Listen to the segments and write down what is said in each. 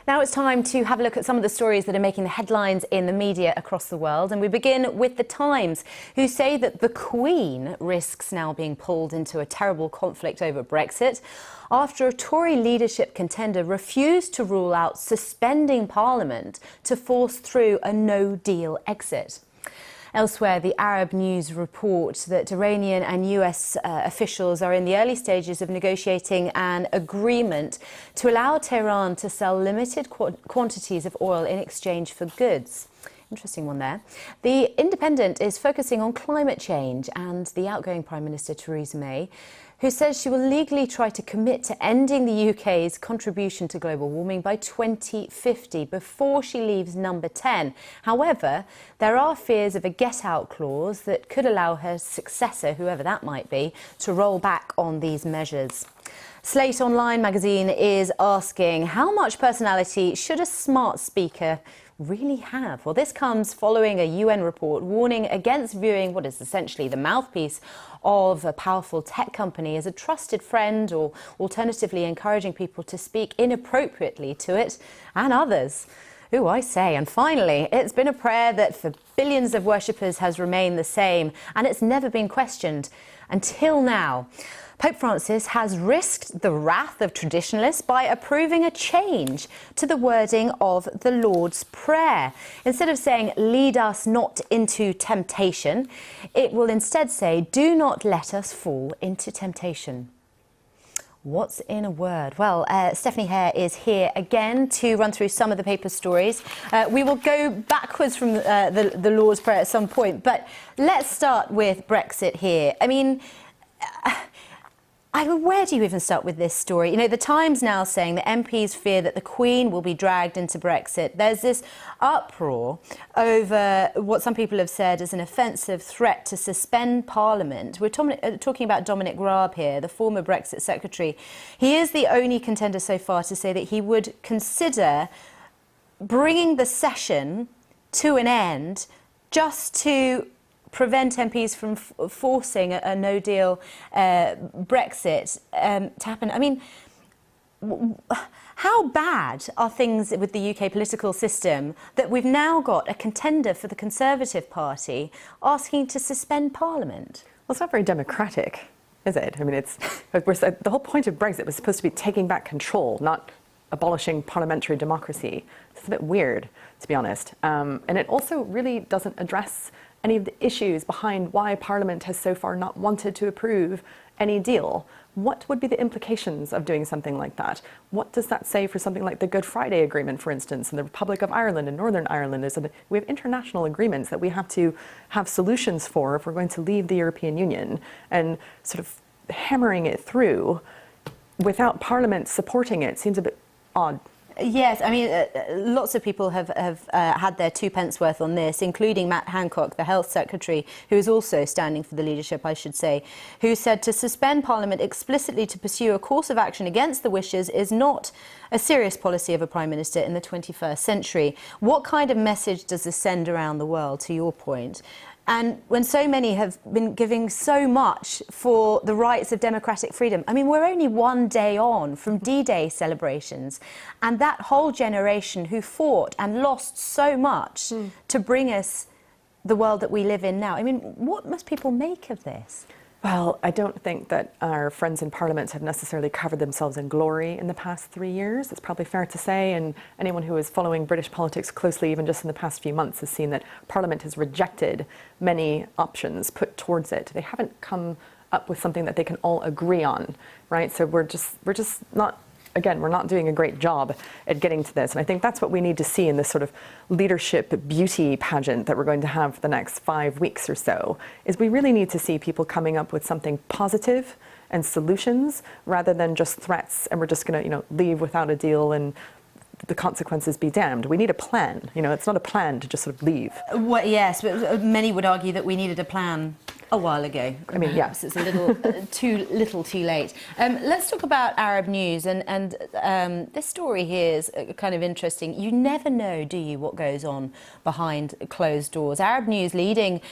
Now it's time to have a look at some of the stories that are making the headlines in the media across the world. And we begin with The Times, who say that the Queen risks now being pulled into a terrible conflict over Brexit after a Tory leadership contender refused to rule out suspending Parliament to force through a no-deal exit. Elsewhere, the Arab News report that Iranian and US officials are in the early stages of negotiating an agreement to allow Tehran to sell limited quantities of oil in exchange for goods. Interesting one there. The Independent is focusing on climate change and the outgoing Prime Minister Theresa May, who says she will legally try to commit to ending the UK's contribution to global warming by 2050 before she leaves number 10. However, there are fears of a get-out clause that could allow her successor, whoever that might be, to roll back on these measures. Slate Online magazine is asking, how much personality should a smart speaker really have? Well, this comes following a UN report warning against viewing what is essentially the mouthpiece of a powerful tech company as a trusted friend, or alternatively encouraging people to speak inappropriately to it and others. Ooh, I say. And finally, it's been a prayer that for billions of worshippers has remained the same, and it's never been questioned until now. Pope Francis has risked the wrath of traditionalists by approving a change to the wording of the Lord's Prayer. Instead of saying, "Lead us not into temptation," it will instead say, "Do not let us fall into temptation." What's in a word? Well, Stephanie Hare is here again to run through some of the paper stories. We will go backwards from the Lord's Prayer at some point, but let's start with Brexit here. I mean, where do you even start with this story? You know, the Times now saying that MPs fear that the Queen will be dragged into Brexit. There's this uproar over what some people have said is an offensive threat to suspend Parliament. We're talking about Dominic Raab here, the former Brexit secretary. He is the only contender so far to say that he would consider bringing the session to an end just to prevent MPs from forcing a no-deal Brexit to happen. I mean, how bad are things with the UK political system that we've now got a contender for the Conservative Party asking to suspend Parliament? Well, it's not very democratic, is it? I mean, the whole point of Brexit was supposed to be taking back control, not abolishing parliamentary democracy. It's a bit weird, to be honest. And it also really doesn't address any of the issues behind why Parliament has so far not wanted to approve any deal. What would be the implications of doing something like that? What does that say for something like the Good Friday Agreement, for instance, in the Republic of Ireland and Northern Ireland? We have international agreements that we have to have solutions for if we're going to leave the European Union, and sort of hammering it through without Parliament supporting it seems a bit odd. Yes, I mean, lots of people have had their 2 pence worth on this, including Matt Hancock, the Health Secretary, who is also standing for the leadership, I should say, who said to suspend Parliament explicitly to pursue a course of action against the wishes is not a serious policy of a Prime Minister in the 21st century. What kind of message does this send around the world, to your point? And when so many have been giving so much for the rights of democratic freedom. I mean, we're only one day on from D-Day celebrations, and that whole generation who fought and lost so much to bring us the world that we live in now. I mean, what must people make of this? Well, I don't think that our friends in Parliament have necessarily covered themselves in glory in the past 3 years. It's probably fair to say, and anyone who is following British politics closely, even just in the past few months, has seen that Parliament has rejected many options put towards it. They haven't come up with something that they can all agree on, right? So we're just not. Again, we're not doing a great job at getting to this. And I think that's what we need to see in this sort of leadership beauty pageant that we're going to have for the next 5 weeks or so, is we really need to see people coming up with something positive and solutions rather than just threats, and we're just going to, leave without a deal and the consequences be damned. We need a plan. It's not a plan to just sort of leave. Well, yes, but many would argue that we needed a plan a while ago. I mean, perhaps it's a little too late. Let's talk about Arab News, and this story here is kind of interesting. You never know, do you, what goes on behind closed doors. Arab News leading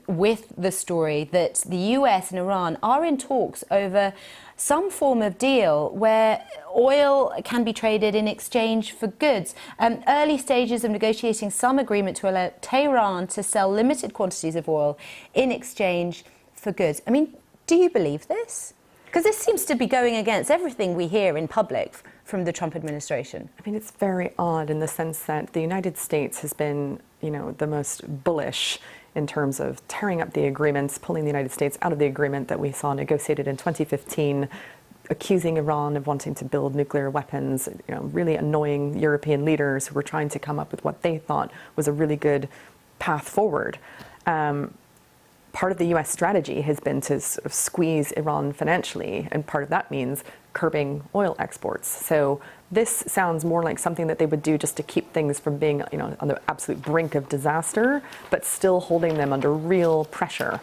with the story that the US and Iran are in talks over some form of deal where oil can be traded in exchange for goods. Early stages of negotiating some agreement to allow Tehran to sell limited quantities of oil in exchange for goods. I mean, do you believe this? Because this seems to be going against everything we hear in public from the Trump administration. I mean, it's very odd in the sense that the United States has been, the most bullish in terms of tearing up the agreements, pulling the United States out of the agreement that we saw negotiated in 2015, accusing Iran of wanting to build nuclear weapons, really annoying European leaders who were trying to come up with what they thought was a really good path forward. Part of the U.S. strategy has been to sort of squeeze Iran financially, and part of that means curbing oil exports. So this sounds more like something that they would do just to keep things from being, on the absolute brink of disaster, but still holding them under real pressure.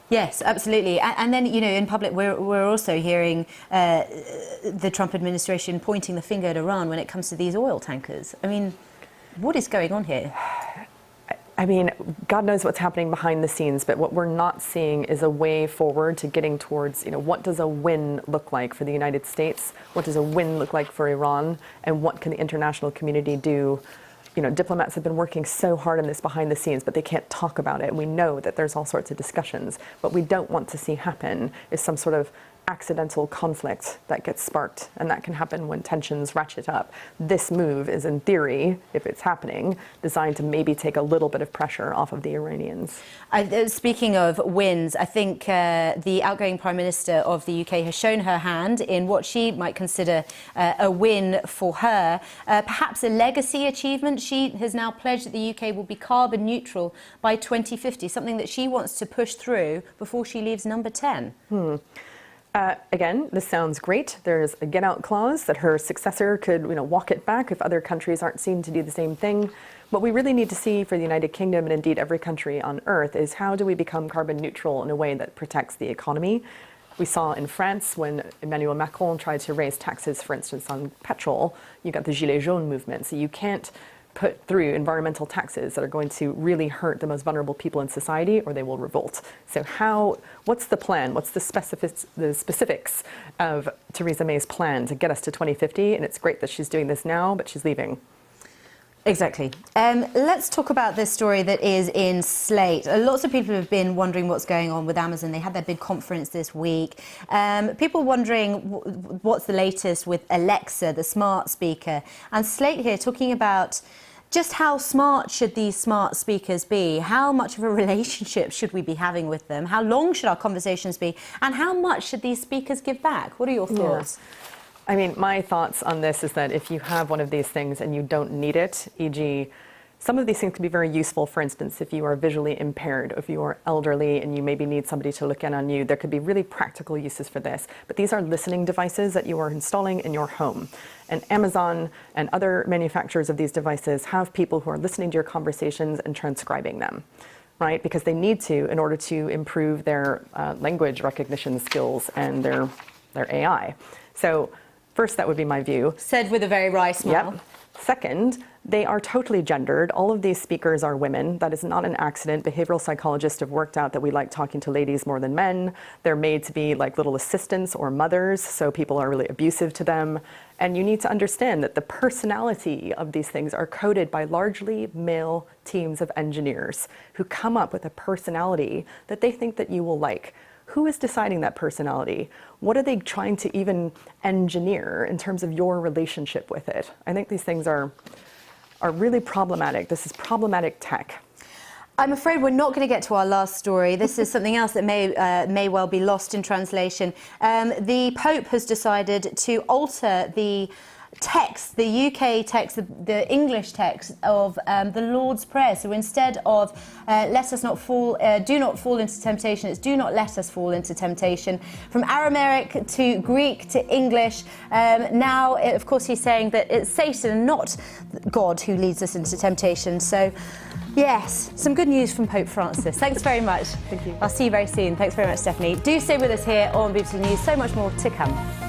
Yes, absolutely. And then, in public, we're also hearing the Trump administration pointing the finger at Iran when it comes to these oil tankers. I mean, what is going on here? I mean, God knows what's happening behind the scenes, but what we're not seeing is a way forward to getting towards, what does a win look like for the United States? What does a win look like for Iran? And what can the international community do? Diplomats have been working so hard on this behind the scenes, but they can't talk about it. And we know that there's all sorts of discussions. What we don't want to see happen is some sort of accidental conflict that gets sparked, and that can happen when tensions ratchet up. This move is, in theory, if it's happening, designed to maybe take a little bit of pressure off of the Iranians. Speaking of wins, I think the outgoing Prime Minister of the UK has shown her hand in what she might consider a win for her, perhaps a legacy achievement. She has now pledged that the UK will be carbon neutral by 2050, something that she wants to push through before she leaves number 10. Again, this sounds great. There's a get-out clause that her successor could, walk it back if other countries aren't seen to do the same thing. What we really need to see for the United Kingdom, and indeed every country on Earth, is how do we become carbon neutral in a way that protects the economy? We saw in France when Emmanuel Macron tried to raise taxes, for instance, on petrol, you got the Gilets jaunes movement. So you can't put through environmental taxes that are going to really hurt the most vulnerable people in society, or they will revolt. So what's the plan? What's the specifics of Theresa May's plan to get us to 2050? And it's great that she's doing this now, but she's leaving. Exactly. Let's talk about this story that is in Slate. Lots of people have been wondering what's going on with Amazon. They had their big conference this week. People wondering what's the latest with Alexa, the smart speaker. And Slate here talking about just how smart should these smart speakers be? How much of a relationship should we be having with them? How long should our conversations be? And how much should these speakers give back? What are your thoughts? Yeah. I mean, my thoughts on this is that if you have one of these things and you don't need it, e.g., some of these things can be very useful. For instance, if you are visually impaired, if you are elderly and you maybe need somebody to look in on you, there could be really practical uses for this. But these are listening devices that you are installing in your home. And Amazon and other manufacturers of these devices have people who are listening to your conversations and transcribing them, right? Because they need to in order to improve their language recognition skills and their AI. So first, that would be my view. Said with a very wry smile. Yep. Second, they are totally gendered. All of these speakers are women. That is not an accident. Behavioral psychologists have worked out that we like talking to ladies more than men. They're made to be like little assistants or mothers, so people are really abusive to them. And you need to understand that the personality of these things are coded by largely male teams of engineers who come up with a personality that they think that you will like. Who is deciding that personality? What are they trying to even engineer in terms of your relationship with it? I think these things are really problematic. This is problematic tech. I'm afraid we're not going to get to our last story. This is something else that may well be lost in translation. The Pope has decided to alter the text, the UK text, the English text of the Lord's Prayer. So instead of let us not fall, do not fall into temptation, it's do not let us fall into temptation. From Aramaic to Greek to English. Now, of course, he's saying that it's Satan, not God, who leads us into temptation. So, yes, some good news from Pope Francis. Thanks very much. Thank you. I'll see you very soon. Thanks very much, Stephanie. Do stay with us here on BBC News. So much more to come.